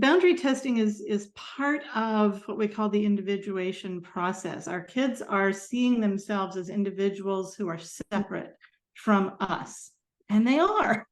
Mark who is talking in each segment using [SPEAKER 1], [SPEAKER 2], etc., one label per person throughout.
[SPEAKER 1] boundary testing is part of what we call the individuation process. Our kids are seeing themselves as individuals who are separate from us, and they are.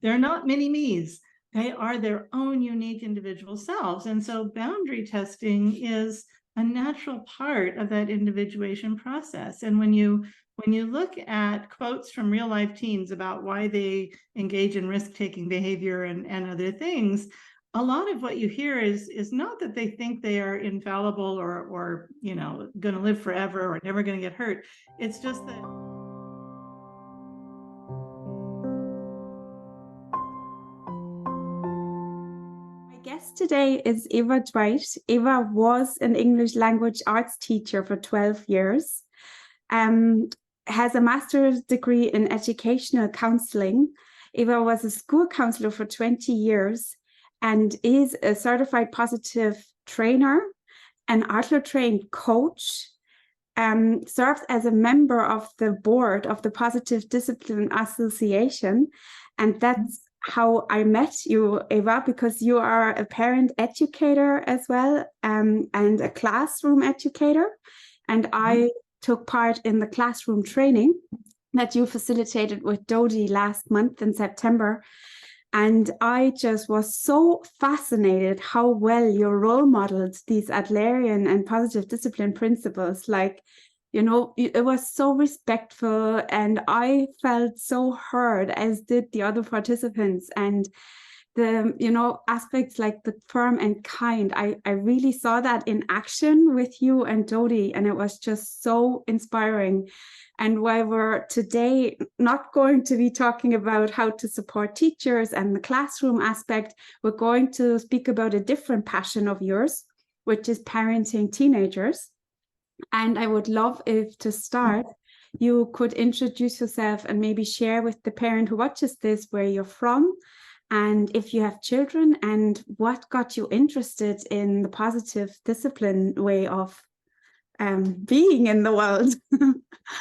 [SPEAKER 1] They're not mini-me's. They are their own unique individual selves. And so boundary testing is a natural part of that individuation process. And when you look at quotes from real life teens about why they engage in risk-taking behavior and other things, a lot of what you hear is not that they think they are infallible or going to live forever or never going to get hurt. It's just that
[SPEAKER 2] my guest today is Eva Dwight. Eva was an English language arts teacher for 12 years, has a master's degree in educational counseling. Eva was a school counselor for 20 years and is a certified positive trainer, an Adler trained coach, serves as a member of the board of the Positive Discipline Association. And that's how I met you, Eva, because you are a parent educator as well, and a classroom educator. And I took part in the classroom training that you facilitated with Dodi last month in September. And I just was so fascinated how well you role modeled these Adlerian and positive discipline principles. Like, it was so respectful, and I felt so heard, as did the other participants. And the, aspects like the firm and kind, I really saw that in action with you and Dodi, and it was just so inspiring. And while we're today not going to be talking about how to support teachers and the classroom aspect, we're going to speak about a different passion of yours, which is parenting teenagers. And I would love if to start, you could introduce yourself and maybe share with the parent who watches this where you're from, and if you have children, and what got you interested in the positive discipline way of being in the world.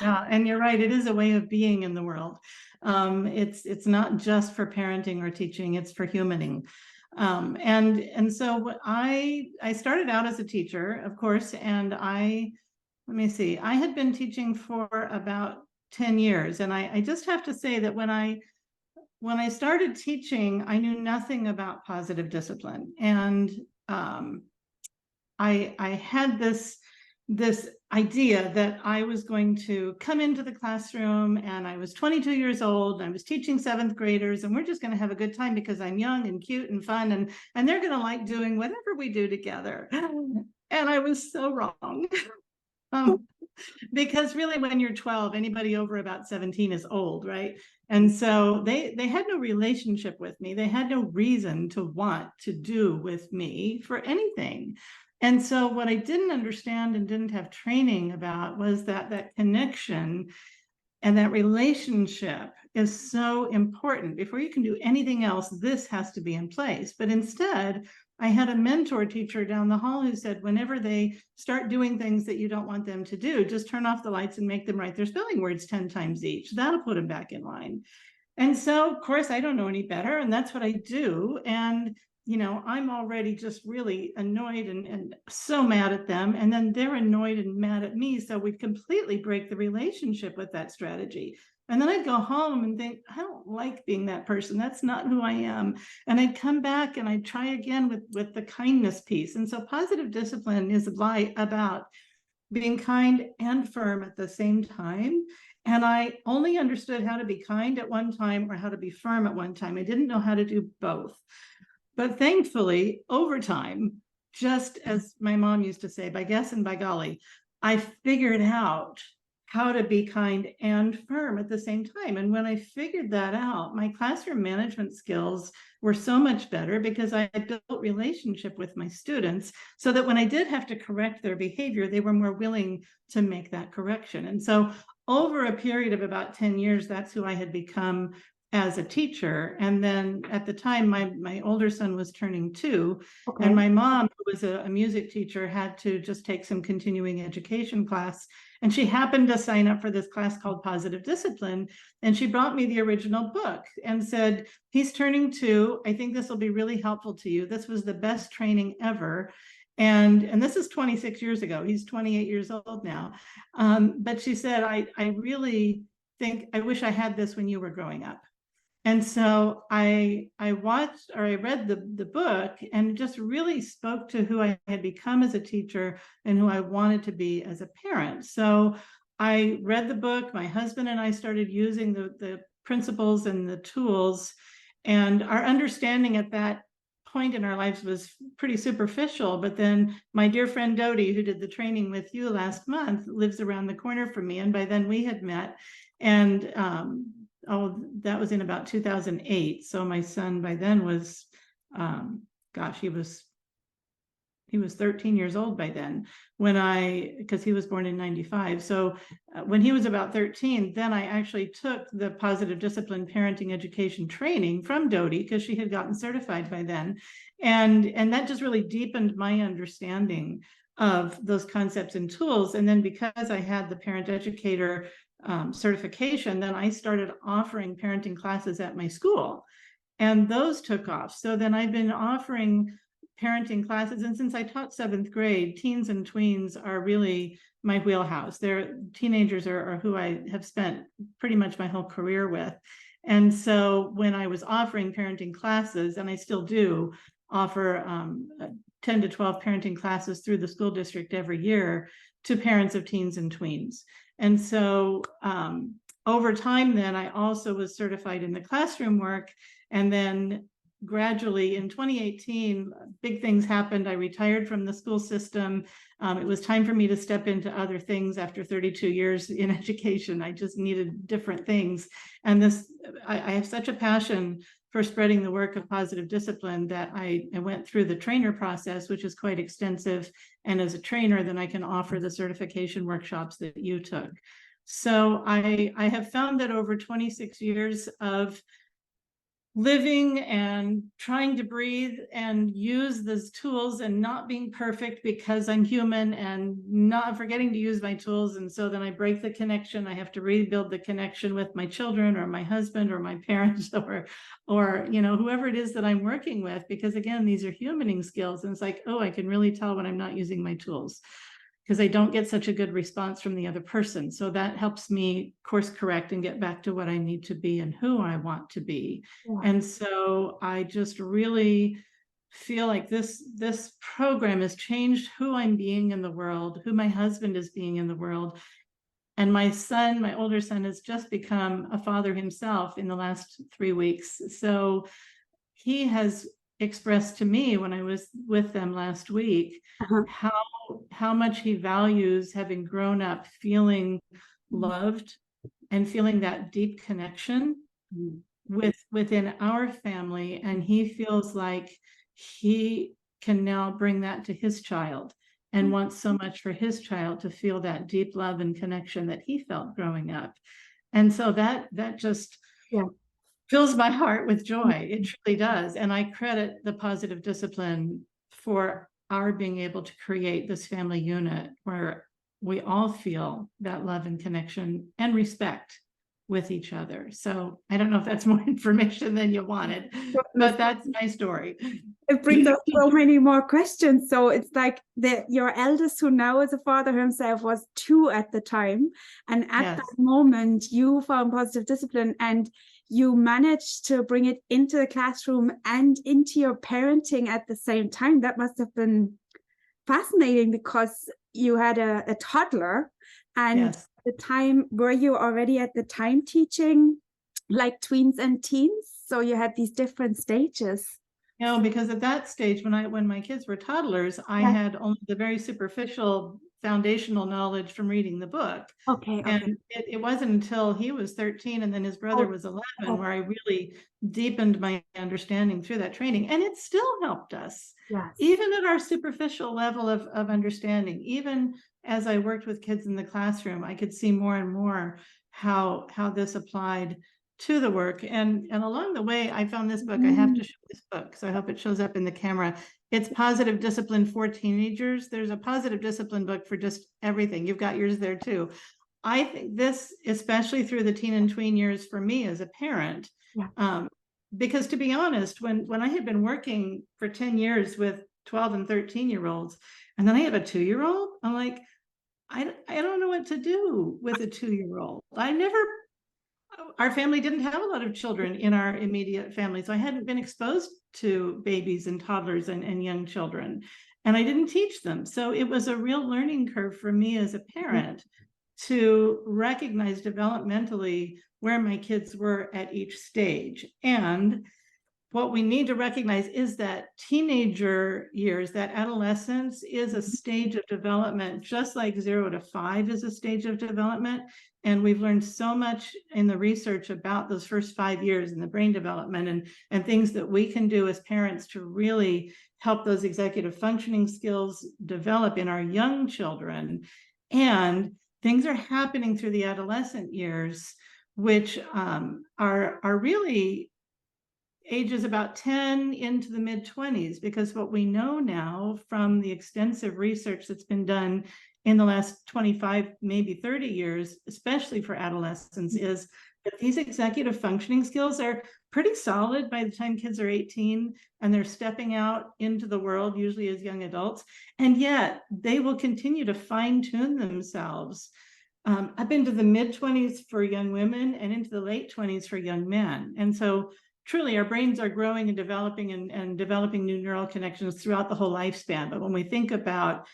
[SPEAKER 1] Yeah, and you're right. It is a way of being in the world. It's not just for parenting or teaching; it's for humaning. And so I started out as a teacher, of course, and I had been teaching for about 10 years, and I just have to say that when I started teaching, I knew nothing about positive discipline, and I had this idea that I was going to come into the classroom, and I was 22 years old, and I was teaching 7th graders, and we're just going to have a good time because I'm young and cute and fun, and they're going to like doing whatever we do together. And I was so wrong. Because really, when you're 12, anybody over about 17 is old, right? And so they had no relationship with me. They had no reason to want to do with me for anything. And so what I didn't understand and didn't have training about was that connection and that relationship is so important. Before you can do anything else, this has to be in place. But instead, I had a mentor teacher down the hall who said, whenever they start doing things that you don't want them to do, just turn off the lights and make them write their spelling words 10 times each. That'll put them back in line. And so, of course, I don't know any better, and that's what I do. And I'm already just really annoyed and so mad at them. And then they're annoyed and mad at me. So we completely break the relationship with that strategy. And then I'd go home and think, I don't like being that person. That's not who I am. And I'd come back and I'd try again with the kindness piece. And so positive discipline is about being kind and firm at the same time. And I only understood how to be kind at one time or how to be firm at one time. I didn't know how to do both. But thankfully, over time, just as my mom used to say, by guess and by golly, I figured out how to be kind and firm at the same time. And when I figured that out, my classroom management skills were so much better because I built relationship with my students so that when I did have to correct their behavior, they were more willing to make that correction. And so over a period of about 10 years, that's who I had become as a teacher. And then at the time, my older son was turning 2,
[SPEAKER 2] Okay.
[SPEAKER 1] and my mom, who was a music teacher, had to just take some continuing education class. And she happened to sign up for this class called Positive Discipline. And she brought me the original book and said, he's turning 2. I think this will be really helpful to you. This was the best training ever. And this is 26 years ago. He's 28 years old now. But she said, I really think, I wish I had this when you were growing up. And so I read the book, and just really spoke to who I had become as a teacher and who I wanted to be as a parent. So I read the book. My husband and I started using the principles and the tools, and our understanding at that point in our lives was pretty superficial. But then my dear friend Dodie, who did the training with you last month, lives around the corner from me, and by then we had met. And that was in about 2008. So my son by then was, he was 13 years old by then, because he was born in 95. So when he was about 13, then I actually took the Positive Discipline Parenting Education training from Dodie, because she had gotten certified by then. And that just really deepened my understanding of those concepts and tools. And then because I had the parent educator certification, then I started offering parenting classes at my school, and those took off. So then I've been offering parenting classes, and since I taught 7th grade, teens and tweens are really my wheelhouse. Teenagers are who I have spent pretty much my whole career with. And so when I was offering parenting classes, and I still do offer 10 to 12 parenting classes through the school district every year to parents of teens and tweens. And so over time, then I also was certified in the classroom work. And then gradually in 2018, big things happened. I retired from the school system. It was time for me to step into other things after 32 years in education. I just needed different things. And I have such a passion for spreading the work of positive discipline that I went through the trainer process, which is quite extensive. And as a trainer, then I can offer the certification workshops that you took. So I have found that over 26 years of living and trying to breathe and use those tools, and not being perfect because I'm human, and not forgetting to use my tools. And so then I break the connection. I have to rebuild the connection with my children or my husband or my parents or whoever it is that I'm working with, because again, these are humaning skills. And it's like, oh, I can really tell when I'm not using my tools, because I don't get such a good response from the other person. So that helps me course correct and get back to what I need to be and who I want to be. Yeah. And so I just really feel like this program has changed who I'm being in the world, who my husband is being in the world. And my older son, has just become a father himself in the last 3 weeks. So he has expressed to me when I was with them last week, how much he values having grown up feeling loved and feeling that deep connection within our family. And he feels like he can now bring that to his child, and wants so much for his child to feel that deep love and connection that he felt growing up. And so that just fills my heart with joy. It truly does. And I credit the positive discipline for our being able to create this family unit where we all feel that love and connection and respect with each other. So I don't know if that's more information than you wanted, but that's my story.
[SPEAKER 2] It brings up so many more questions. So it's like your eldest, who now is a father himself, was 2 at the time. And at that moment, you found positive discipline, and you managed to bring it into the classroom and into your parenting at the same time. That must have been fascinating, because you had a toddler, and at the time, were you already at the time teaching like tweens and teens? So you had these different stages.
[SPEAKER 1] No, because at that stage, when my kids were toddlers, I had only the very superficial foundational knowledge from reading the book. And it wasn't until he was 13 and then his brother was 11 where I really deepened my understanding through that training. And it still helped us, even at our superficial level of understanding. Even as I worked with kids in the classroom, I could see more and more how this applied to the work. And along the way, I found this book. I have to show this book, so I hope it shows up in the camera. It's Positive Discipline for Teenagers. There's a positive discipline book for just everything. You've got yours there too. I think this, especially through the teen and tween years for me as a parent, because to be honest, when I had been working for 10 years with 12 and 13-year-olds, and then I have a 2-year-old, I'm like, I don't know what to do with a 2-year-old. Our family didn't have a lot of children in our immediate family, so I hadn't been exposed to babies and toddlers and young children, and I didn't teach them. So it was a real learning curve for me as a parent to recognize developmentally where my kids were at each stage. And what we need to recognize is that teenager years, that adolescence, is a stage of development, just like 0 to 5 is a stage of development. And we've learned so much in the research about those first 5 years and the brain development and things that we can do as parents to really help those executive functioning skills develop in our young children. And things are happening through the adolescent years, which are really ages about 10 into the mid-20s, because what we know now from the extensive research that's been done in the last 25, maybe 30 years, especially for adolescents, is that these executive functioning skills are pretty solid by the time kids are 18 and they're stepping out into the world, usually as young adults, and yet they will continue to fine-tune themselves up into the mid-20s for young women and into the late 20s for young men. And so truly our brains are growing and developing new neural connections throughout the whole lifespan. But when we think about,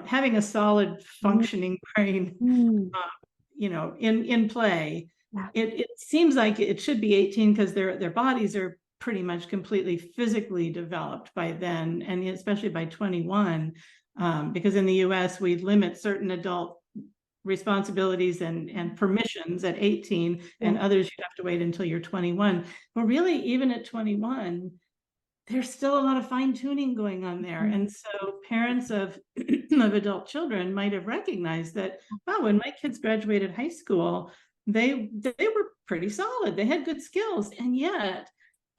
[SPEAKER 1] having a solid functioning brain, in play, it seems like it should be 18 because their bodies are pretty much completely physically developed by then, and especially by 21, because in the US we limit certain adult responsibilities and permissions at 18, and others you have to wait until you're 21. But really, even at 21, there's still a lot of fine-tuning going on there. And so parents of adult children might have recognized that, wow, when my kids graduated high school, they were pretty solid, they had good skills, and yet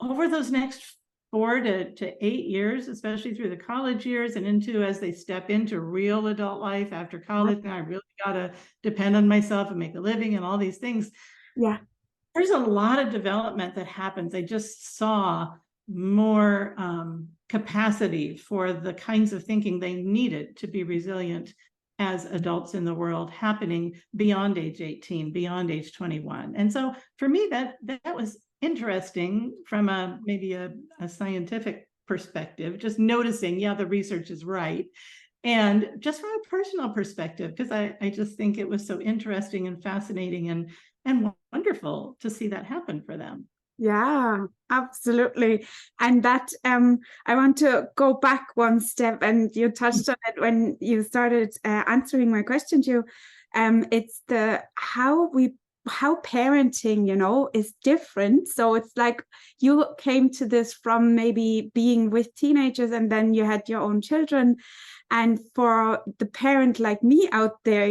[SPEAKER 1] over those next 4 to 8 years, especially through the college years and into as they step into real adult life after college, and I really gotta depend on myself and make a living and all these things. There's a lot of development that happens. I just saw more capacity for the kinds of thinking they needed to be resilient as adults in the world happening beyond age 18, beyond age 21. And so for me, that was interesting from maybe a scientific perspective, just noticing, the research is right. And just from a personal perspective, because I just think it was so interesting and fascinating and wonderful to see that happen for them.
[SPEAKER 2] Yeah, absolutely. And that I want to go back one step, and you touched on it when you started answering my question to you. It's how parenting, is different. So it's like you came to this from maybe being with teenagers, and then you had your own children. And for the parent like me out there,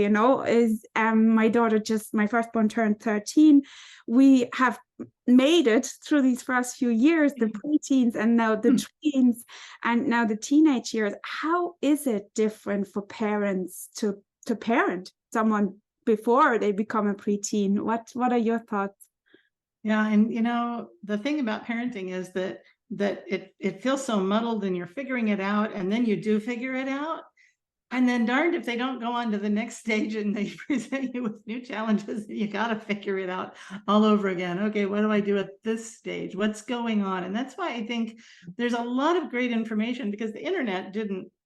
[SPEAKER 2] is my daughter, my firstborn, turned 13. We have made it through these first few years, the preteens and now the tweens and now the teenage years. How is it different for parents to parent someone before they become a preteen? What are your thoughts?
[SPEAKER 1] Yeah, and the thing about parenting is that it feels so muddled, and you're figuring it out, and then you do figure it out, and then darned if they don't go on to the next stage and they present you with new challenges, you got to figure it out all over again. Okay, what do I do at this stage? What's going on? And that's why I think there's a lot of great information, because the internet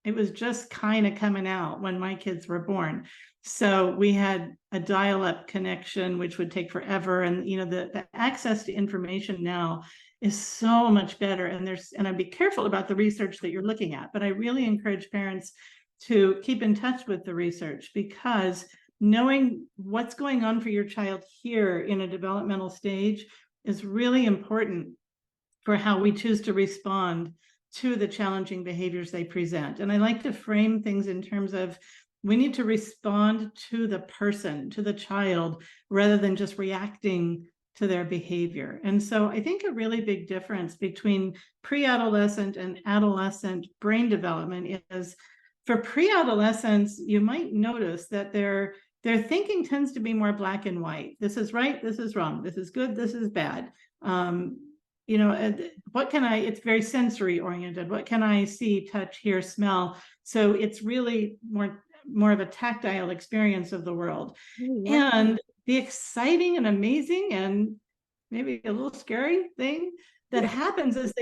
[SPEAKER 1] it was just kind of coming out when my kids were born. So we had a dial-up connection, which would take forever. And, the access to information now is so much better. And I'd be careful about the research that you're looking at, but I really encourage parents to keep in touch with the research, because knowing what's going on for your child here in a developmental stage is really important for how we choose to respond to the challenging behaviors they present. And I like to frame things in terms of, we need to respond to the person, to the child, rather than just reacting to their behavior. And so I think a really big difference between pre-adolescent and adolescent brain development is, for pre-adolescents, you might notice that their thinking tends to be more black and white. This is right, this is wrong, this is good, this is bad. You know, what can it's very sensory oriented. What can I see, touch, hear, smell? So it's really more of a tactile experience of the world. Yeah. And the exciting and amazing and maybe a little scary thing that happens as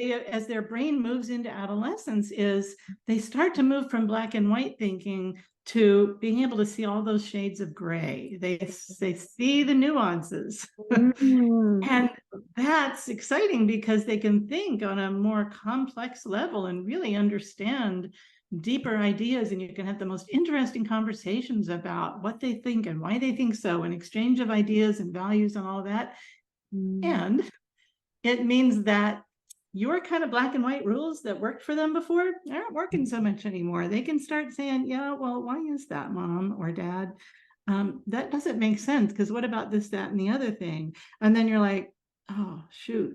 [SPEAKER 1] their brain moves into adolescence is they start to move from black and white thinking to being able to see all those shades of gray. They see the nuances. And that's exciting because they can think on a more complex level and really understand deeper ideas, and you can have the most interesting conversations about what they think and why they think so, and exchange of ideas and values and all that. And it means that your kind of black and white rules that worked for them before aren't working so much anymore. They can start saying, yeah, well, why is that, mom or dad? That doesn't make sense, because what about this, that, and the other thing? And then you're like, oh, shoot.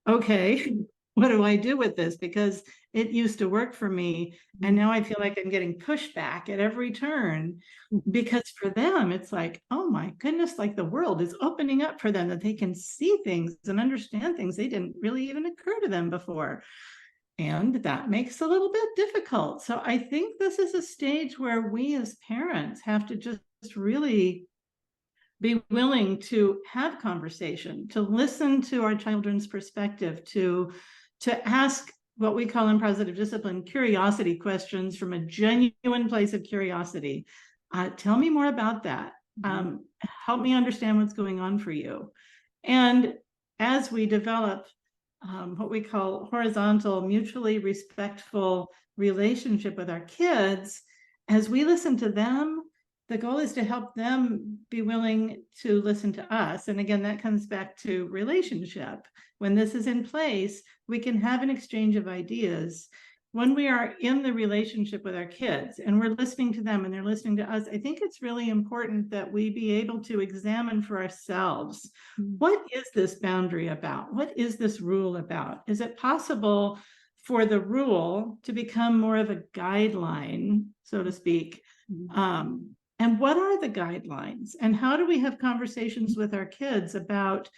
[SPEAKER 1] Okay, what do I do with this? Because it used to work for me, and now I feel like I'm getting pushback at every turn. Because for them, it's like, oh my goodness, like the world is opening up for them, that they can see things and understand things they didn't really even occur to them before. And that makes it a little bit difficult. So I think this is a stage where we as parents have to just really be willing to have conversation, to listen to our children's perspective, to ask what we call in positive discipline curiosity questions from a genuine place of curiosity. Tell me more about that. Help me understand what's going on for you. And as we develop what we call horizontal, mutually respectful relationship with our kids, as we listen to them, the goal is to help them be willing to listen to us. And again, that comes back to relationship. When this is in place, we can have an exchange of ideas. When we are in the relationship with our kids and we're listening to them and they're listening to us, I think it's really important that we be able to examine for ourselves, what is this boundary about? What is this rule about? Is it possible for the rule to become more of a guideline, so to speak? And what are the guidelines? And how do we have conversations with our kids about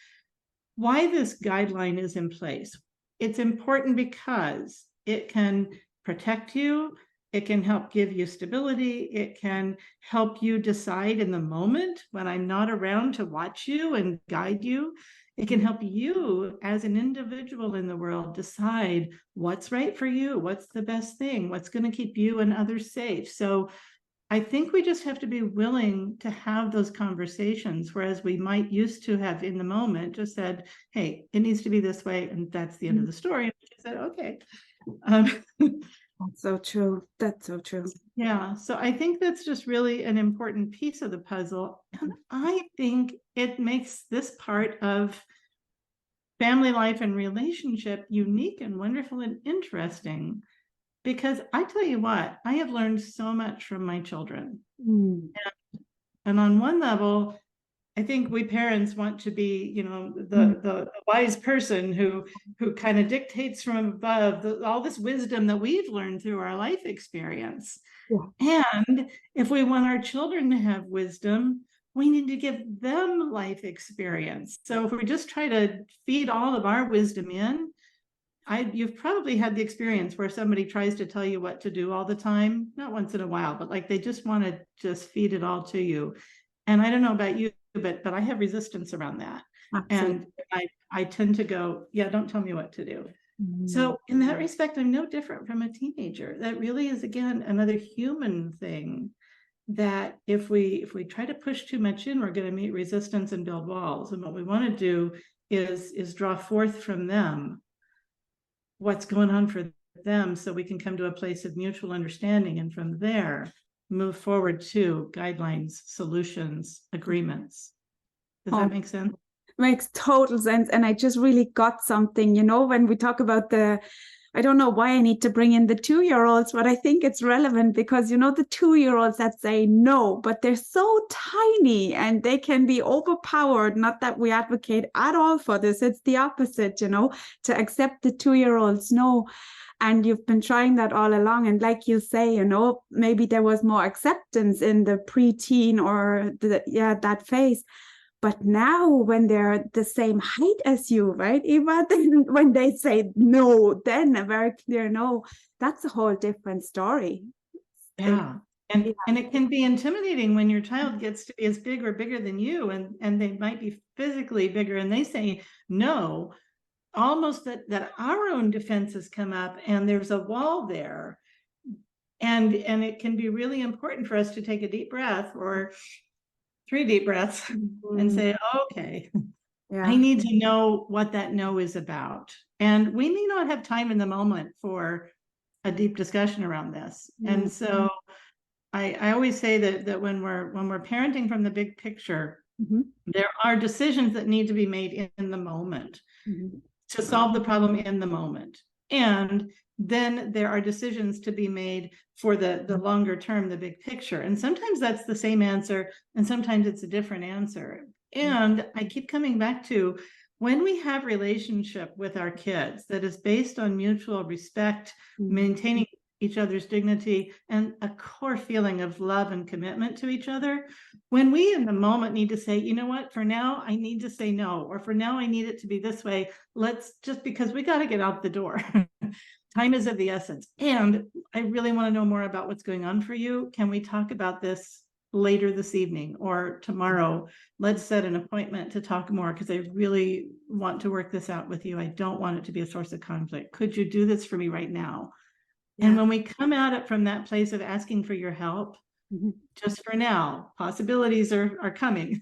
[SPEAKER 1] why this guideline is in place? It's important because it can protect you. It can help give you stability. It can help you decide in the moment when I'm not around to watch you and guide you. It can help you as an individual in the world decide what's right for you, what's the best thing, what's going to keep you and others safe. So I think we just have to be willing to have those conversations, whereas we might used to have in the moment just said, hey, it needs to be this way, and that's the end of the story. And we said, okay.
[SPEAKER 2] That's so true. That's so true.
[SPEAKER 1] Yeah, so I think that's just really an important piece of the puzzle. And I think it makes this part of family life and relationship unique and wonderful and interesting. Because I tell you what, I have learned so much from my children. And on one level, I think we parents want to be, you know, the wise person who kind of dictates from above all this wisdom that we've learned through our life experience. And if we want our children to have wisdom, we need to give them life experience. So if we just try to feed all of our wisdom in, you've probably had the experience where somebody tries to tell you what to do all the time, not once in a while, but like they just want to just feed it all to you. And I don't know about you, but I have resistance around that. Absolutely. And I tend to go, yeah, don't tell me what to do. So in that respect, I'm no different from a teenager. That really is, again, another human thing that if we try to push too much in, we're going to meet resistance and build walls. And what we want to do is draw forth from them what's going on for them, so we can come to a place of mutual understanding, and from there move forward to guidelines, solutions, agreements. Does that make sense?
[SPEAKER 2] Makes total sense. And I just really got something, you know, when we talk about I don't know why I need to bring in the 2-year-olds, but I think it's relevant because, you know, the 2-year-olds that say no, but they're so tiny and they can be overpowered. Not that we advocate at all for this. It's the opposite, you know, to accept the 2-year-olds no. And you've been trying that all along. And like you say, you know, maybe there was more acceptance in the preteen or that phase. But now when they're the same height as you, right, Eva, then when they say no, then a very clear no, that's a whole different story.
[SPEAKER 1] Yeah. And it can be intimidating when your child gets to be as big or bigger than you, and they might be physically bigger, and they say no, almost that our own defenses come up and there's a wall there. And it can be really important for us to take a deep breath or 3 deep breaths and say, okay, I need to know what that no is about. And we may not have time in the moment for a deep discussion around this. And so I always say that when we're parenting from the big picture, there are decisions that need to be made in the moment to solve the problem in the moment. And then there are decisions to be made for the longer term, the big picture. And sometimes that's the same answer, and sometimes it's a different answer. And I keep coming back to, when we have relationship with our kids that is based on mutual respect, maintaining each other's dignity, and a core feeling of love and commitment to each other, when we in the moment need to say, you know what, for now I need to say no, or for now I need it to be this way, let's just, because we got to get out the door. Time is of the essence. And I really want to know more about what's going on for you. Can we talk about this later this evening or tomorrow? Let's set an appointment to talk more, because I really want to work this out with you. I don't want it to be a source of conflict. Could you do this for me right now? And when we come at it from that place of asking for your help, just for now, possibilities are coming,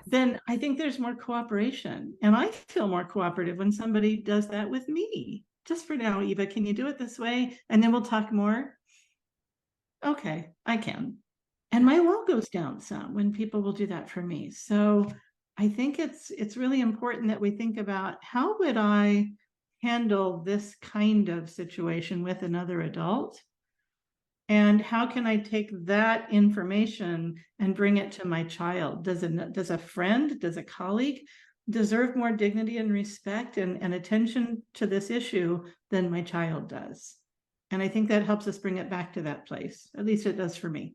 [SPEAKER 1] then I think there's more cooperation. And I feel more cooperative when somebody does that with me. Just for now, Eva, can you do it this way? And then we'll talk more. Okay, I can. And my wall goes down some when people will do that for me. So I think it's really important that we think about, how would I handle this kind of situation with another adult? And how can I take that information and bring it to my child? Does a friend, does a colleague deserve more dignity and respect and attention to this issue than my child does? And I think that helps us bring it back to that place. At least it does for me.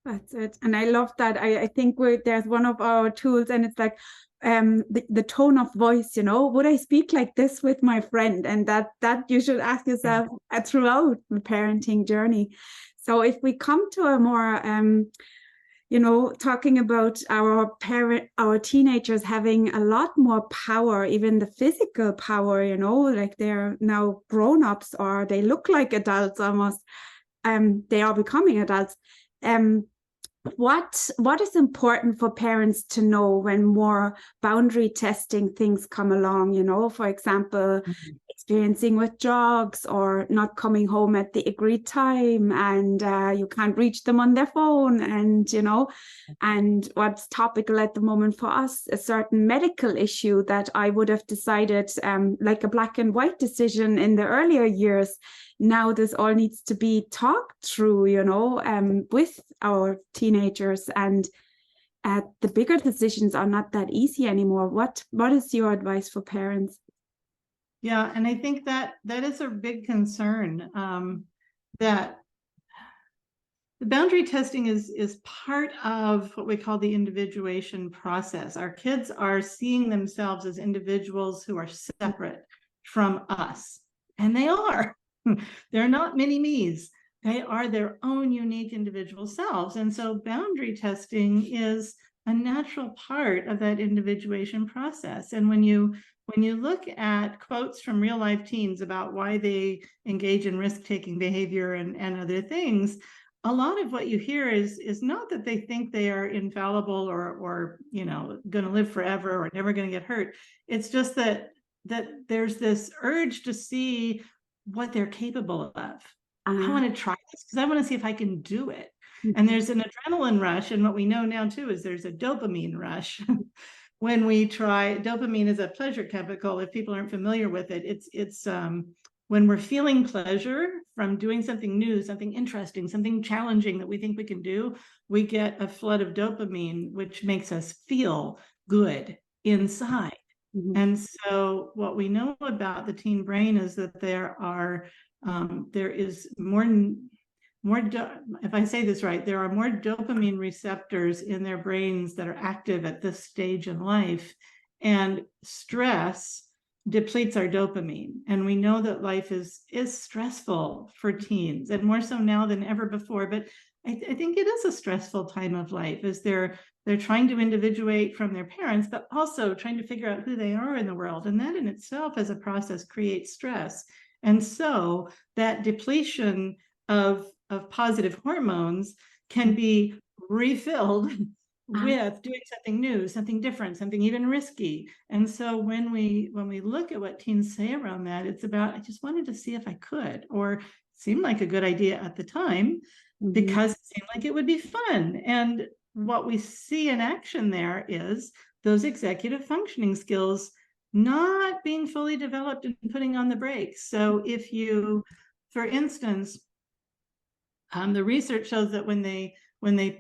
[SPEAKER 2] That's it. And I love that. I think there's one of our tools, and it's like the tone of voice, you know, would I speak like this with my friend? And that you should ask yourself throughout the parenting journey. So if we come to a more you know, talking about our teenagers having a lot more power, even the physical power, you know, like they're now grown-ups, or they look like adults almost. They are becoming adults. What is important for parents to know when more boundary testing things come along, you know, for example, experiencing withdrawals or not coming home at the agreed time, and you can't reach them on their phone, and, you know, and what's topical at the moment for us, a certain medical issue that I would have decided like a black and white decision in the earlier years. Now this all needs to be talked through, you know, with our teenagers, and the bigger decisions are not that easy anymore. What is your advice for parents?
[SPEAKER 1] Yeah, and I think that is a big concern, that the boundary testing is part of what we call the individuation process. Our kids are seeing themselves as individuals who are separate from us, and they are. They're not mini me's. They are their own unique individual selves. And so boundary testing is a natural part of that individuation process. And when you look at quotes from real life teens about why they engage in risk-taking behavior and other things, a lot of what you hear is not that they think they are infallible or you know, going to live forever or never going to get hurt. It's just that there's this urge to see what they're capable of. I want to try this because I want to see if I can do it. And there's an adrenaline rush. And what we know now too is there's a dopamine rush. When we try, dopamine is a pleasure chemical. If people aren't familiar with it, it's when we're feeling pleasure from doing something new, something interesting, something challenging that we think we can do, we get a flood of dopamine, which makes us feel good inside.
[SPEAKER 2] Mhm.
[SPEAKER 1] And so what we know about the teen brain is that there is if I say this right, there are more dopamine receptors in their brains that are active at this stage in life, and stress depletes our dopamine. And we know that life is stressful for teens, and more so now than ever before. But I think it is a stressful time of life, as they're trying to individuate from their parents, but also trying to figure out who they are in the world. And that in itself as a process creates stress. And so that depletion of positive hormones can be refilled with doing something new, something different, something even risky. And so when we look at what teens say around that, it's about, I just wanted to see if I could, or it seemed like a good idea at the time because it seemed like it would be fun. And what we see in action there is those executive functioning skills not being fully developed and putting on the brakes. So if you, for instance, the research shows that when they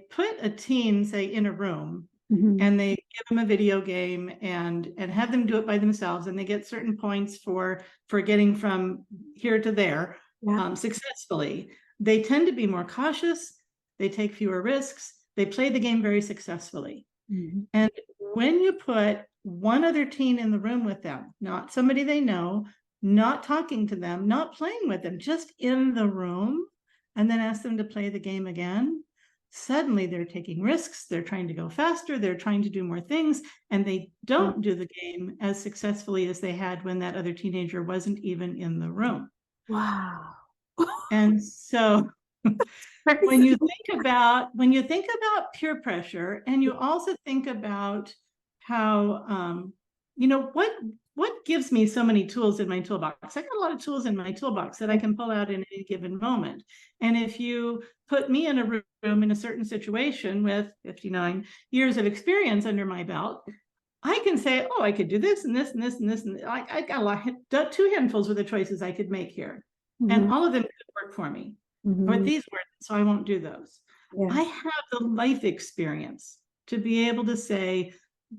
[SPEAKER 1] put a teen, say, in a room, and they give them a video game and have them do it by themselves, and they get certain points for getting from here to there successfully, they tend to be more cautious, they take fewer risks, they play the game very successfully. And when you put one other teen in the room with them, not somebody they know, not talking to them, not playing with them, just in the room, and then ask them to play the game again, suddenly they're taking risks, they're trying to go faster, they're trying to do more things, and they don't do the game as successfully as they had when that other teenager wasn't even in the room.
[SPEAKER 2] Wow.
[SPEAKER 1] And so when you think about peer pressure, and you also think about how what gives me so many tools in my toolbox. I got a lot of tools in my toolbox that I can pull out in any given moment. And if you put me in a room in a certain situation with 59 years of experience under my belt, I can say, oh, I could do this and this and this and this, and I got two handfuls of the choices I could make here, and all of them could work for me. But these weren't, so I won't do those. I have the life experience to be able to say,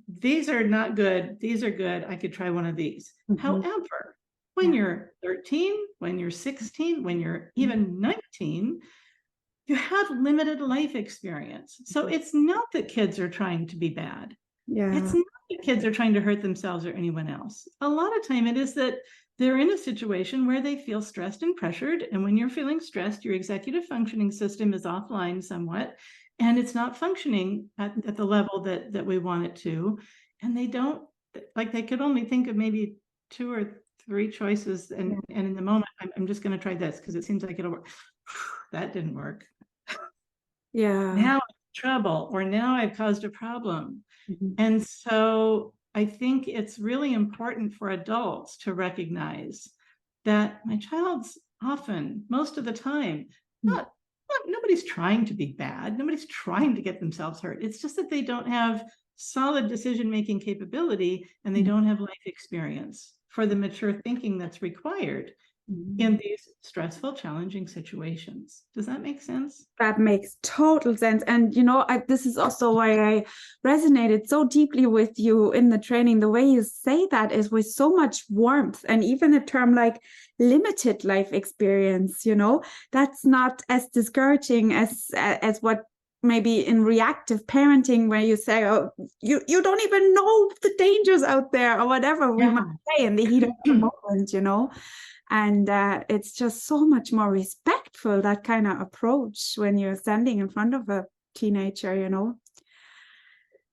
[SPEAKER 1] these are not good, these are good, I could try one of these. However, when you're 13, when you're 16, when you're even 19, you have limited life experience. So it's not that kids are trying to be bad. It's not that kids are trying to hurt themselves or anyone else. A lot of time it is that they're in a situation where they feel stressed and pressured. And when you're feeling stressed, your executive functioning system is offline somewhat, and it's not functioning at the level that we want it to. And they don't, like, they could only think of maybe 2 or 3 choices. And in the moment, I'm just going to try this because it seems like it'll work. That didn't work. Now I'm in trouble, or now I've caused a problem. And so I think it's really important for adults to recognize that my child's often, most of the time, nobody's trying to be bad. Nobody's trying to get themselves hurt. It's just that they don't have solid decision-making capability, and they don't have life experience for the mature thinking that's required in these stressful, challenging situations. Does that make sense?
[SPEAKER 2] That makes total sense. And, this is also why I resonated so deeply with you in the training. The way you say that is with so much warmth, and even a term like limited life experience, that's not as discouraging as what maybe in reactive parenting, where you say, oh, you don't even know the dangers out there, or whatever we might say in the heat of the moment, And it's just so much more respectful, that kind of approach, when you're standing in front of a teenager,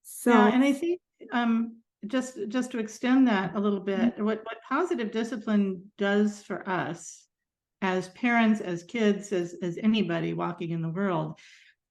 [SPEAKER 2] So
[SPEAKER 1] yeah, and I think just to extend that a little bit, what positive discipline does for us as parents, as kids, as anybody walking in the world,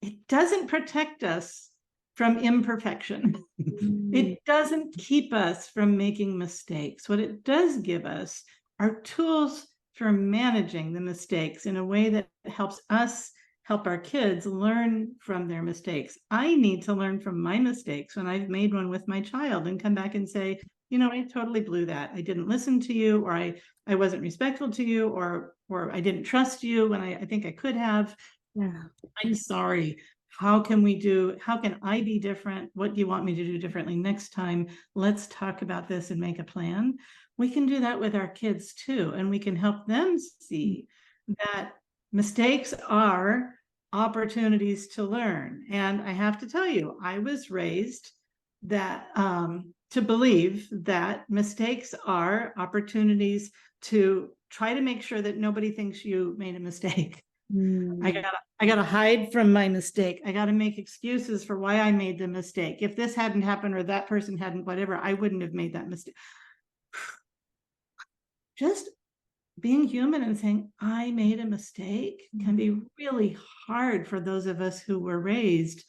[SPEAKER 1] it doesn't protect us from imperfection. It doesn't keep us from making mistakes. What it does give us are tools for managing the mistakes in a way that helps us help our kids learn from their mistakes. I need to learn from my mistakes when I've made one with my child and come back and say, you know, I totally blew that. I didn't listen to you, or I wasn't respectful to you, or I didn't trust you when I think I could have.
[SPEAKER 2] Yeah.
[SPEAKER 1] I'm sorry. How can I be different? What do you want me to do differently next time? Let's talk about this and make a plan. We can do that with our kids too, and we can help them see that mistakes are opportunities to learn. And I have to tell you, I was raised that to believe that mistakes are opportunities to try to make sure that nobody thinks you made a mistake. I gotta hide from my mistake. I gotta make excuses for why I made the mistake. If this hadn't happened or that person hadn't, whatever, I wouldn't have made that mistake. Just being human and saying, I made a mistake can be really hard for those of us who were raised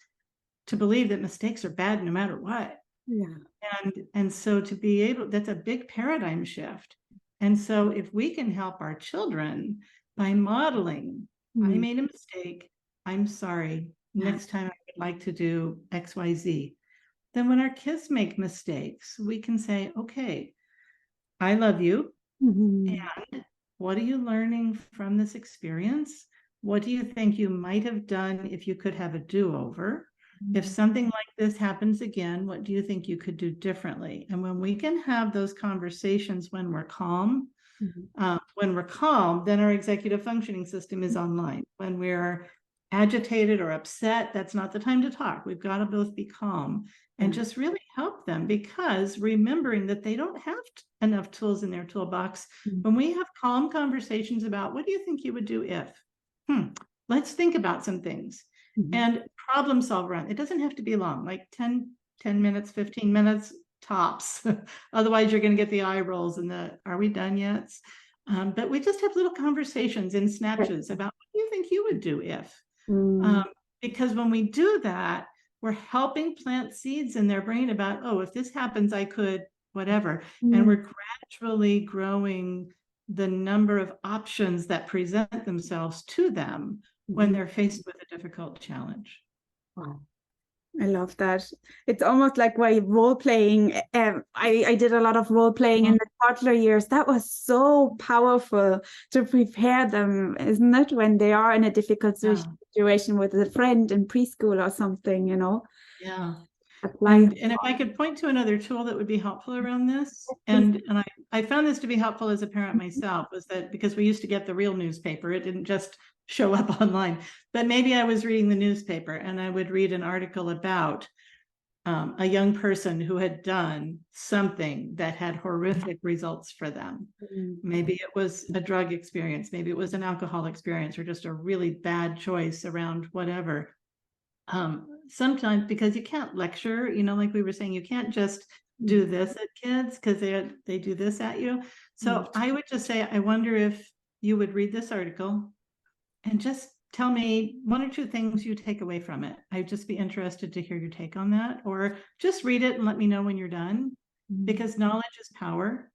[SPEAKER 1] to believe that mistakes are bad no matter what.
[SPEAKER 2] Yeah.
[SPEAKER 1] And so to be able, that's a big paradigm shift. And so if we can help our children by modeling, I made a mistake, I'm sorry, next time I would like to do XYZ. Then when our kids make mistakes, we can say, okay, I love you. And what are you learning from this experience? What do you think you might have done if you could have a do-over? If something like this happens again, what do you think you could do differently? And when we can have those conversations when we're calm, then our executive functioning system is online. When we're agitated or upset, that's not the time to talk. We've got to both be calm and just really help them, because remembering that they don't have enough tools in their toolbox. When we have calm conversations about, what do you think you would do if? Let's think about some things and problem solve around. It doesn't have to be long, like 10 minutes, 15 minutes tops. Otherwise you're going to get the eye rolls and are we done yet? But we just have little conversations in snatches about, what do you think you would do if? Because when we do that, we're helping plant seeds in their brain about, oh, if this happens, I could, whatever. And we're gradually growing the number of options that present themselves to them when they're faced with a difficult challenge.
[SPEAKER 2] Wow. I love that. It's almost like why role playing. I did a lot of role playing in the toddler years. That was so powerful to prepare them, isn't it? When they are in a difficult situation with a friend in preschool or something, you know.
[SPEAKER 1] Yeah.
[SPEAKER 2] And
[SPEAKER 1] if I could point to another tool that would be helpful around this, and I found this to be helpful as a parent myself, was that because we used to get the real newspaper, it didn't just show up online, but maybe I was reading the newspaper and I would read an article about a young person who had done something that had horrific results for them. Maybe it was a drug experience, maybe it was an alcohol experience, or just a really bad choice around whatever. Sometimes, because you can't lecture, you know, like we were saying, you can't just do this at kids because they do this at you. So I would just say, I wonder if you would read this article and just tell me one or two things you take away from it. I'd just be interested to hear your take on that, or just read it and let me know when you're done, because knowledge is power.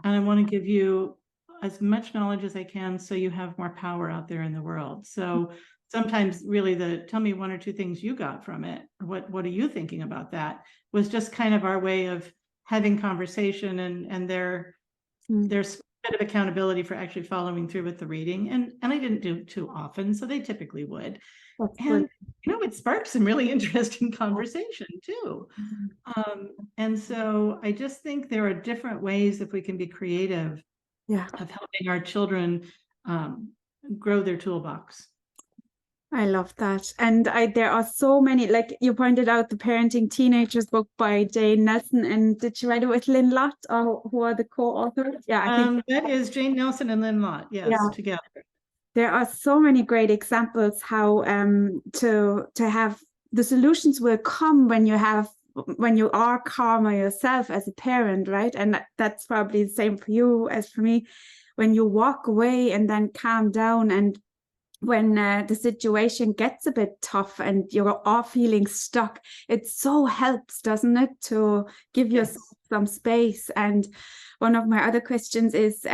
[SPEAKER 1] And I want to give you as much knowledge as I can so you have more power out there in the world. So sometimes really tell me one or two things you got from it, or what are you thinking about that, was just kind of our way of having conversation, and there's a bit of accountability for actually following through with the reading. And I didn't do too often, so they typically would. And you know, it sparked some really interesting conversation too. And so I just think there are different ways, if we can be creative, of helping our children grow their toolbox.
[SPEAKER 2] I love that. And there are so many, like you pointed out, the Parenting Teenagers book by Jane Nelson. And did you write it with Lynn Lott, or who are the co-authors? Yeah, I think
[SPEAKER 1] that is Jane Nelson and Lynn Lott. Yes, together.
[SPEAKER 2] There are so many great examples how to have the solutions will come when you are calmer yourself as a parent, right? And that's probably the same for you as for me. When you walk away and then calm down, and when the situation gets a bit tough and you're all feeling stuck, it so helps, doesn't it, to give yourself some space. And one of my other questions is,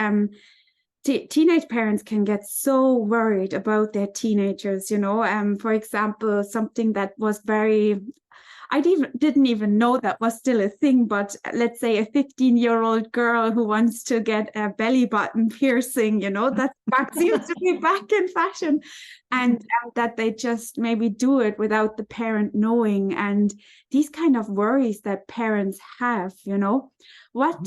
[SPEAKER 2] teenage parents can get so worried about their teenagers, you know. For example, something that was very didn't even know that was still a thing, but let's say a 15-year-old girl who wants to get a belly button piercing, that seems to be back in fashion, and that they just maybe do it without the parent knowing, and these kind of worries that parents have, what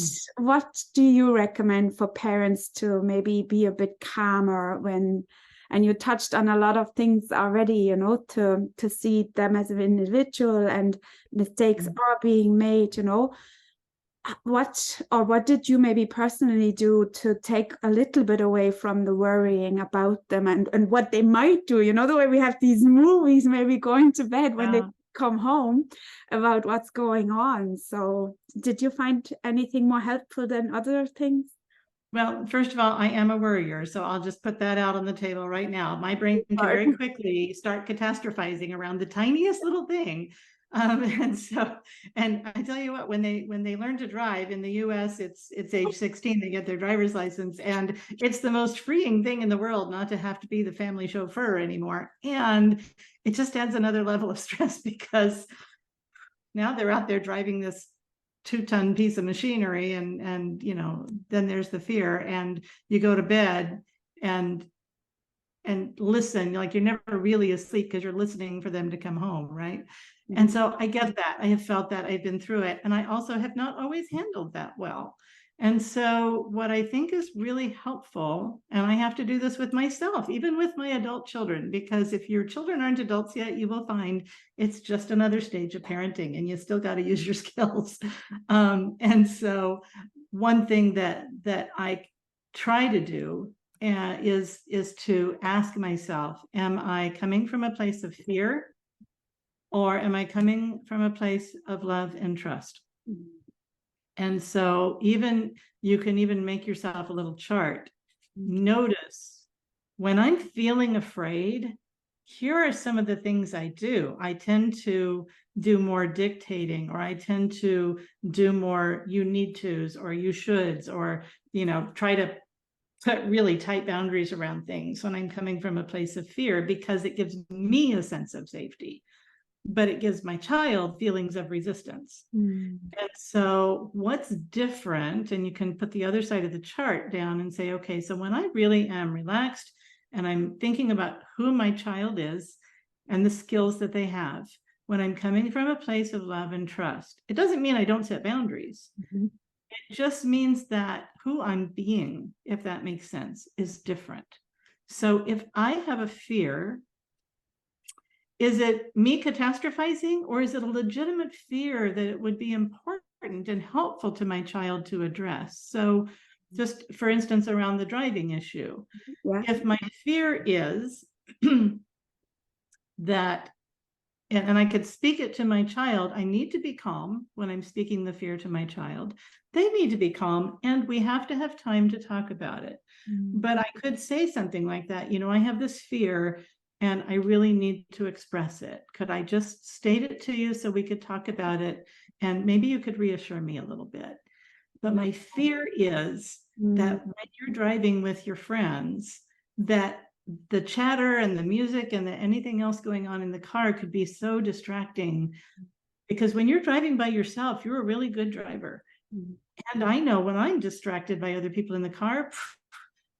[SPEAKER 2] do you recommend for parents to maybe be a bit calmer when, and you touched on a lot of things already, to see them as an individual and mistakes are being made, what did you maybe personally do to take a little bit away from the worrying about them and what they might do, the way we have these movies maybe going to bed when they come home about what's going on. So did you find anything more helpful than other things?
[SPEAKER 1] Well, first of all, I am a worrier, so I'll just put that out on the table right now. My brain can very quickly start catastrophizing around the tiniest little thing. And I tell you what, when they learn to drive in the US, it's age 16, they get their driver's license, and it's the most freeing thing in the world not to have to be the family chauffeur anymore. And it just adds another level of stress because now they're out there driving this 2-ton piece of machinery, and then there's the fear, and you go to bed and listen, like you're never really asleep because you're listening for them to come home, right? And so I get that. I have felt that. I've been through it, and I also have not always handled that well. And so what I think is really helpful, and I have to do this with myself, even with my adult children, because if your children aren't adults yet, you will find it's just another stage of parenting, and you still got to use your skills. And so one thing that I try to do is to ask myself, am I coming from a place of fear, or am I coming from a place of love and trust? And so you can even make yourself a little chart. Notice when I'm feeling afraid, here are some of the things I do. I tend to do more dictating, or I tend to do more you need tos or you shoulds, or, try to put really tight boundaries around things when I'm coming from a place of fear, because it gives me a sense of safety, but it gives my child feelings of resistance. And so what's different, and you can put the other side of the chart down and say, okay, so when I really am relaxed and I'm thinking about who my child is and the skills that they have, when I'm coming from a place of love and trust, it doesn't mean I don't set boundaries. It just means that who I'm being, if that makes sense, is different. So if I have a fear, is it me catastrophizing, or is it a legitimate fear that it would be important and helpful to my child to address? So just for instance, around the driving issue, if my fear is that, and I could speak it to my child, I need to be calm when I'm speaking the fear to my child. They need to be calm, and we have to have time to talk about it. But I could say something like that, I have this fear and I really need to express it. Could I just state it to you so we could talk about it? And maybe you could reassure me a little bit. But my fear is that when you're driving with your friends, that the chatter and the music and anything else going on in the car could be so distracting, because when you're driving by yourself, you're a really good driver. And I know when I'm distracted by other people in the car,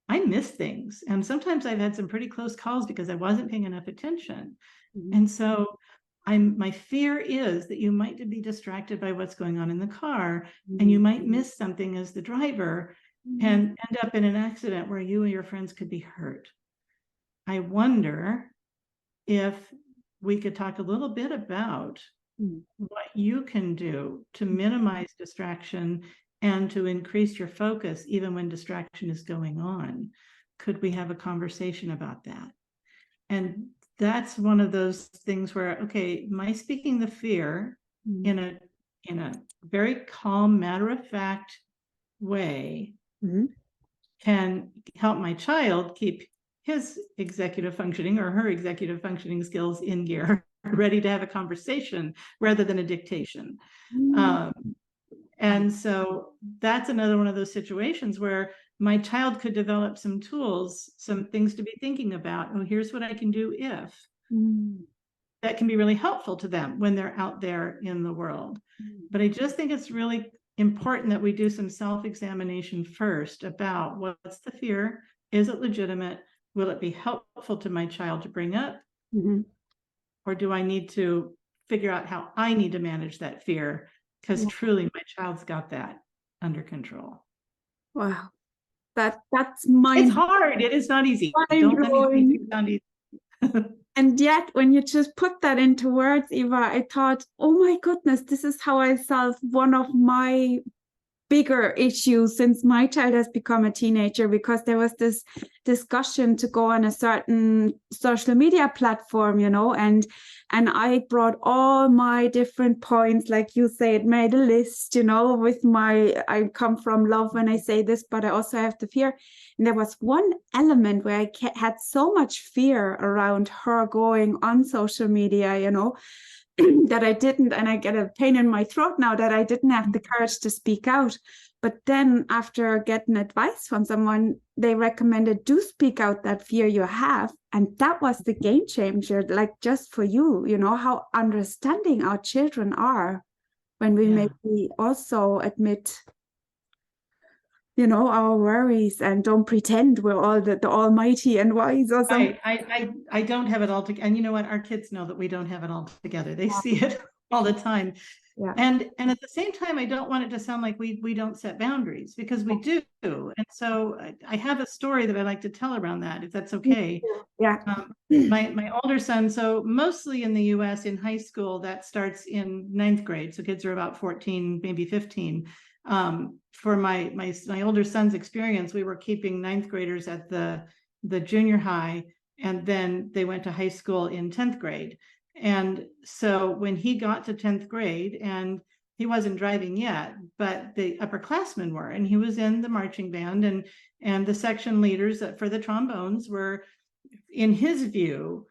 [SPEAKER 1] I miss things. And sometimes I've had some pretty close calls because I wasn't paying enough attention. And so my fear is that you might be distracted by what's going on in the car, and you might miss something as the driver and end up in an accident where you and your friends could be hurt. I wonder if we could talk a little bit about what you can do to minimize distraction and to increase your focus even when distraction is going on. Could we have a conversation about that? And that's one of those things where, okay, my speaking the fear in a very calm, matter-of-fact way can help my child keep his executive functioning or her executive functioning skills in gear, ready to have a conversation rather than a dictation. And so that's another one of those situations where my child could develop some tools, some things to be thinking about. Oh, here's what I can do if. that can be really helpful to them when they're out there in the world. But I just think it's really important that we do some self-examination first about what's the fear, is it legitimate, will it be helpful to my child to bring up, or do I need to figure out how I need to manage that fear, because truly my child's got that under control.
[SPEAKER 2] Wow, that's mind.
[SPEAKER 1] It's hard. It is not easy. Don't let me think it's not easy.
[SPEAKER 2] And yet, when you just put that into words, Eva, I thought, oh my goodness, this is how I solve one of my bigger issues since my child has become a teenager, because there was this discussion to go on a certain social media platform, you know, and I brought all my different points, like you said, made a list, you know, with my, I come from love when I say this, but I also have the fear. And there was one element where I had so much fear around her going on social media, you know, that I didn't, and I get a pain in my throat now that I didn't have the courage to speak out. But then after getting advice from someone, they recommended, do speak out that fear you have. And that was the game changer, like just for you, you know, how understanding our children are when we maybe also admit, you know, our worries and don't pretend we're all the almighty and wise or something.
[SPEAKER 1] I don't have it all together. And you know what? Our kids know that we don't have it all together. They see it all the time.
[SPEAKER 2] Yeah.
[SPEAKER 1] And at the same time, I don't want it to sound like we don't set boundaries, because we do. And so I have a story that I like to tell around that, if that's okay.
[SPEAKER 2] Yeah.
[SPEAKER 1] My older son, so mostly in the US in high school, that starts in 9th grade. So kids are about 14, maybe 15. For my older son's experience, we were keeping 9th graders at the junior high, and then they went to high school in 10th grade. And so when he got to 10th grade, and he wasn't driving yet, but the upperclassmen were, and he was in the marching band, and the section leaders for the trombones were, in his view,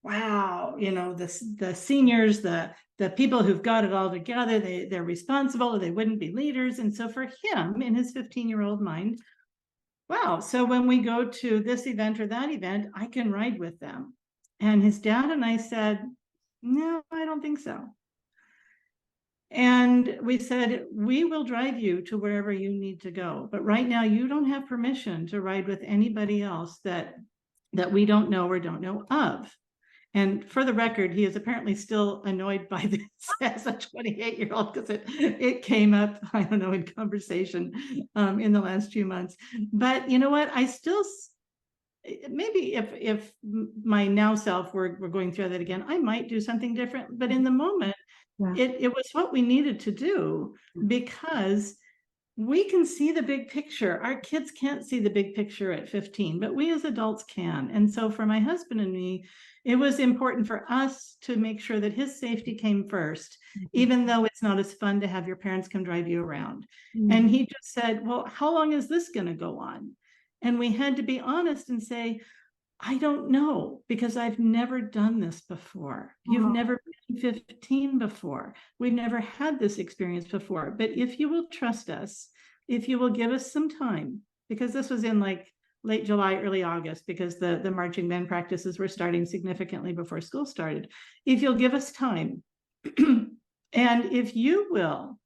[SPEAKER 1] wow, you know, the seniors, the people who've got it all together, they're responsible, or they wouldn't be leaders. And so for him, in his 15-year-old mind, wow, so when we go to this event or that event, I can ride with them. And his dad and I said, no, I don't think so. And we said, we will drive you to wherever you need to go. But right now, you don't have permission to ride with anybody else that we don't know or don't know of. And for the record, he is apparently still annoyed by this as a 28-year-old, because it came up, I don't know, in conversation in the last few months. But you know what? I still, maybe if my now self were going through that again, I might do something different. But in the moment, it was what we needed to do, because we can see the big picture. Our kids can't see the big picture at 15, but we as adults can. And so for my husband and me, it was important for us to make sure that his safety came first, even though it's not as fun to have your parents come drive you around. And he just said, well, how long is this going to go on? And we had to be honest and say, I don't know, because I've never done this before. You've never been 15 before. We've never had this experience before. But if you will trust us, if you will give us some time, because this was in like late July, early August, because the marching band practices were starting significantly before school started. If you'll give us time, and if you will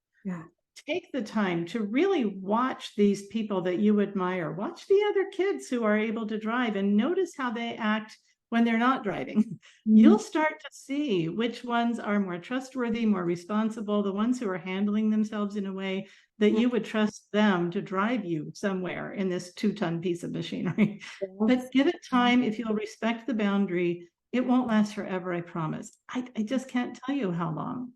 [SPEAKER 1] take the time to really watch these people that you admire, watch the other kids who are able to drive, and notice how they act when they're not driving. You'll start to see which ones are more trustworthy, more responsible, the ones who are handling themselves in a way that you would trust them to drive you somewhere in this 2-ton piece of machinery. But give it time. If you'll respect the boundary, it won't last forever, I promise. I just can't tell you how long.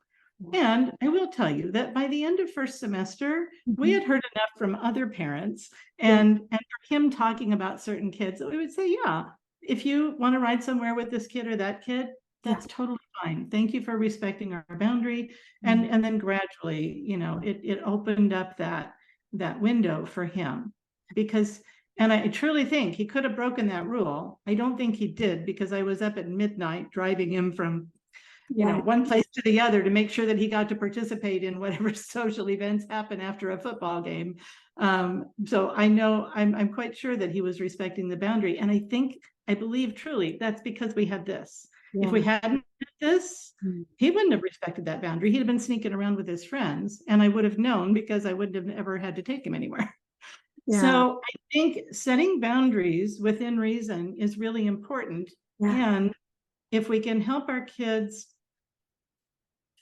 [SPEAKER 1] And I will tell you that by the end of first semester, we had heard enough from other parents, and for him talking about certain kids, that we would say, yeah, if you want to ride somewhere with this kid or that kid, that's totally fine. Thank you for respecting our boundary. And then gradually, you know, it opened up that window for him, because, and I truly think he could have broken that rule. I don't think he did, because I was up at midnight driving him from you know, one place to the other to make sure that he got to participate in whatever social events happen after a football game. So I know, I'm quite sure that he was respecting the boundary. And I believe truly that's because we had this. If we hadn't had this,
[SPEAKER 2] Mm.
[SPEAKER 1] he wouldn't have respected that boundary. He'd have been sneaking around with his friends, and I would have known because I wouldn't have ever had to take him anywhere.
[SPEAKER 2] Yeah.
[SPEAKER 1] So I think setting boundaries within reason is really important.
[SPEAKER 2] Yeah.
[SPEAKER 1] And if we can help our kids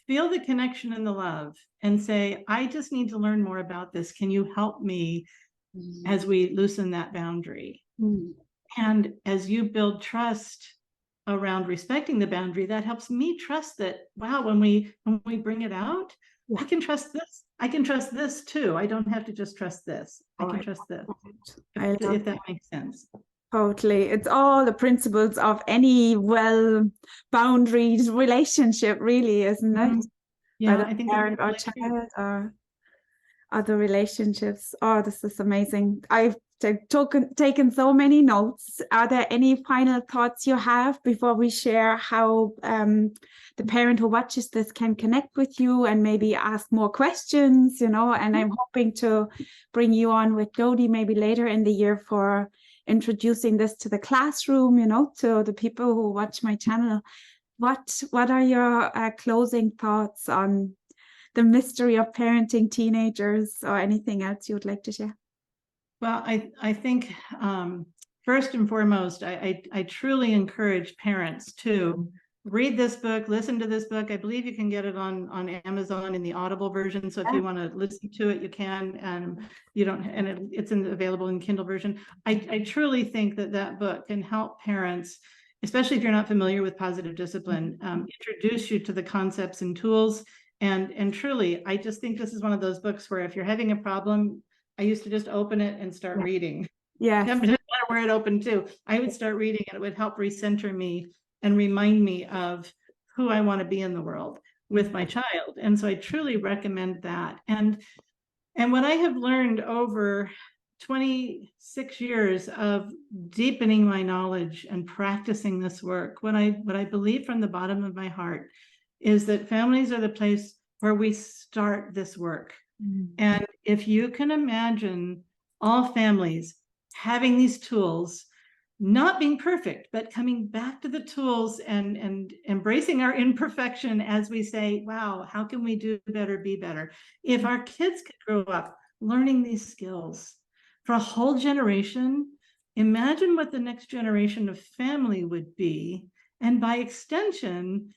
[SPEAKER 1] feel the connection and the love and say, I just need to learn more about this. Can you help me as we loosen that boundary?
[SPEAKER 2] Mm.
[SPEAKER 1] And as you build trust around respecting the boundary, that helps me trust that, wow, when we bring it out,
[SPEAKER 2] Yeah.
[SPEAKER 1] I can trust this. I can trust this too. I don't have to just trust this. I
[SPEAKER 2] Oh,
[SPEAKER 1] can trust this.
[SPEAKER 2] I love
[SPEAKER 1] If that makes sense.
[SPEAKER 2] Totally. It's all the principles of any well-boundaried relationship, really, isn't it?
[SPEAKER 1] Yeah,
[SPEAKER 2] Whether
[SPEAKER 1] I think
[SPEAKER 2] parent or child or other relationships. Oh, this is amazing. I've taken so many notes. Are there any final thoughts you have before we share how the parent who watches this can connect with you and maybe ask more questions, And I'm hoping to bring you on with Jody maybe later in the year for introducing this to the classroom, to the people who watch my channel. What are your closing thoughts on the mystery of parenting teenagers, or anything else you would like to share?
[SPEAKER 1] Well, I think first and foremost, I truly encourage parents to read this book, listen to this book. I believe you can get it on Amazon in the Audible version. So if you want to listen to it, you can, and you don't, and it's available in Kindle version. I truly think that book can help parents, especially if you're not familiar with positive discipline, introduce you to the concepts and tools. And truly, I just think this is one of those books where if you're having a problem, I used to just open it and start reading.
[SPEAKER 2] Yes.
[SPEAKER 1] It doesn't matter where it opened to. I would start reading and it would help recenter me and remind me of who I want to be in the world with my child. And so I truly recommend that. And what I have learned over 26 years of deepening my knowledge and practicing this work, what I believe from the bottom of my heart is that families are the place where we start this work. And if you can imagine all families having these tools, not being perfect, but coming back to the tools and embracing our imperfection as we say, wow, how can we do better, be better? If our kids could grow up learning these skills for a whole generation, imagine what the next generation of family would be. And by extension,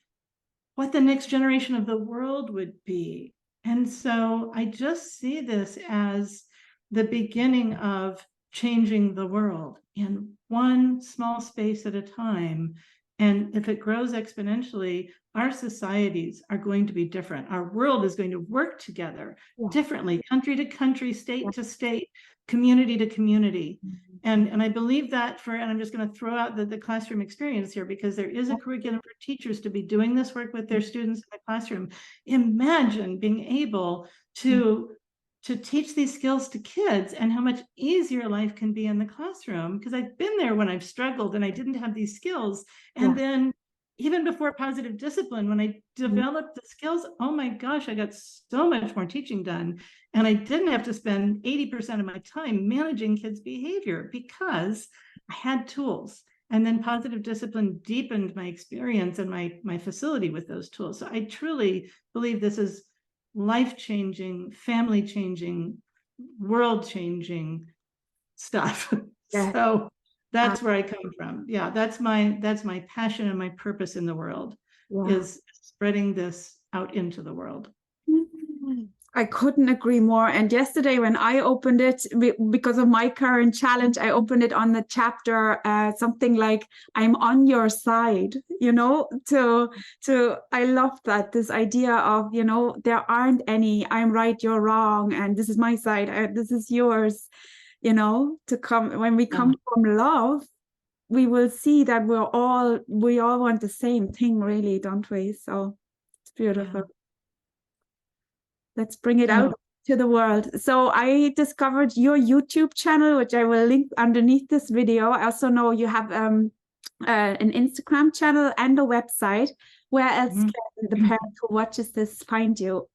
[SPEAKER 1] what the next generation of the world would be. And so I just see this as the beginning of changing the world in one small space at a time. And if it grows exponentially, our societies are going to be different. Our world is going to work together differently, country to country, state to state, community to community. And I believe that and I'm just going to throw out the classroom experience here, because there is a curriculum for teachers to be doing this work with their students in the classroom. Imagine being able to teach these skills to kids and how much easier life can be in the classroom, because I've been there when I've struggled and I didn't have these skills. And then even before positive discipline, when I developed the skills, oh my gosh, I got so much more teaching done. And I didn't have to spend 80% of my time managing kids' behavior because I had tools. And then positive discipline deepened my experience and my facility with those tools. So I truly believe this is life-changing, family-changing, world-changing stuff. Yes. So that's where I come from. Yeah, that's my passion and my purpose in the world, is spreading this out into the world.
[SPEAKER 2] I couldn't agree more. And yesterday when I opened it, because of my current challenge, I opened it on the chapter, something like, I'm on your side, I love that, this idea of, there aren't any, I'm right, you're wrong, and this is my side, this is yours, when we come from love, we will see that we all want the same thing, really, don't we? So it's beautiful. Yeah. Let's bring it out to the world. So I discovered your YouTube channel, which I will link underneath this video. I also know you have an Instagram channel and a website. Where else can the parent who watches this find you?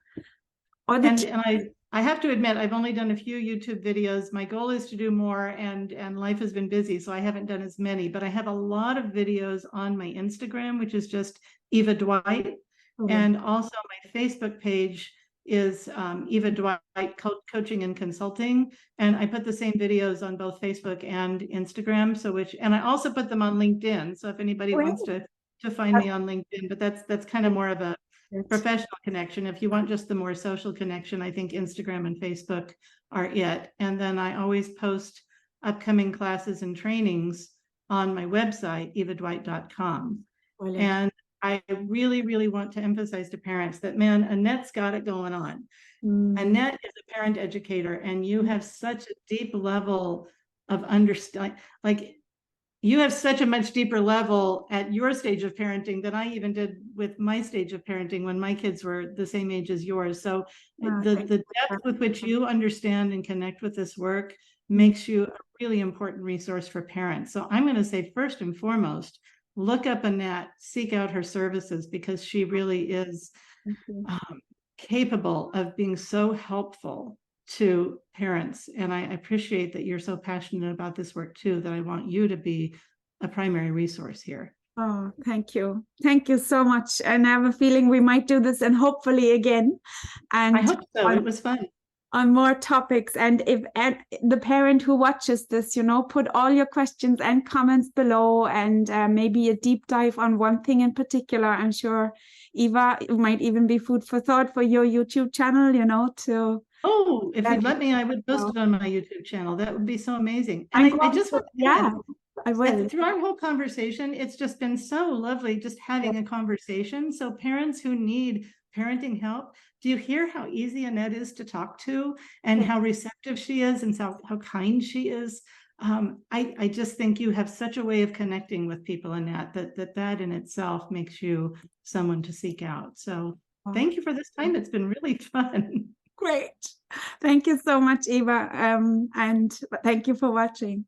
[SPEAKER 1] And I have to admit, I've only done a few YouTube videos. My goal is to do more, and life has been busy, so I haven't done as many, but I have a lot of videos on my Instagram, which is just Eva Dwight. And also my Facebook page is Eva Dwight Coaching and Consulting. And I put the same videos on both Facebook and Instagram. And I also put them on LinkedIn. So if anybody wants to find me on LinkedIn, but that's kind of more of a professional connection. If you want just the more social connection, I think Instagram and Facebook are it. And then I always post upcoming classes and trainings on my website, evadwight.com. And I really, really want to emphasize to parents that, man, Annette's got it going on. Annette is a parent educator, and you have such a deep level of understanding. Like, you have such a much deeper level at your stage of parenting than I even did with my stage of parenting when my kids were the same age as yours. So the depth with which you understand and connect with this work makes you a really important resource for parents. So I'm going to say, first and foremost, look up Annette, seek out her services, because she really is capable of being so helpful to parents. And I appreciate that you're so passionate about this work too, that I want you to be a primary resource here.
[SPEAKER 2] Oh, thank you. Thank you so much. And I have a feeling we might do this, and hopefully again. And
[SPEAKER 1] I hope so. It was fun.
[SPEAKER 2] On more topics. And if the parent who watches this, put all your questions and comments below, and maybe a deep dive on one thing in particular. I'm sure, Eva, it might even be food for thought for your YouTube channel, to...
[SPEAKER 1] Oh, if you'd let me, I would post it on my YouTube channel. That would be so amazing. And I just want to add,
[SPEAKER 2] I will.
[SPEAKER 1] Through our whole conversation, it's just been so lovely just having a conversation. So parents who need parenting help, do you hear how easy Annette is to talk to, and how receptive she is, and how kind she is? I just think you have such a way of connecting with people, Annette, that in itself makes you someone to seek out. So thank you for this time. It's been really fun.
[SPEAKER 2] Great. Thank you so much, Eva. And thank you for watching.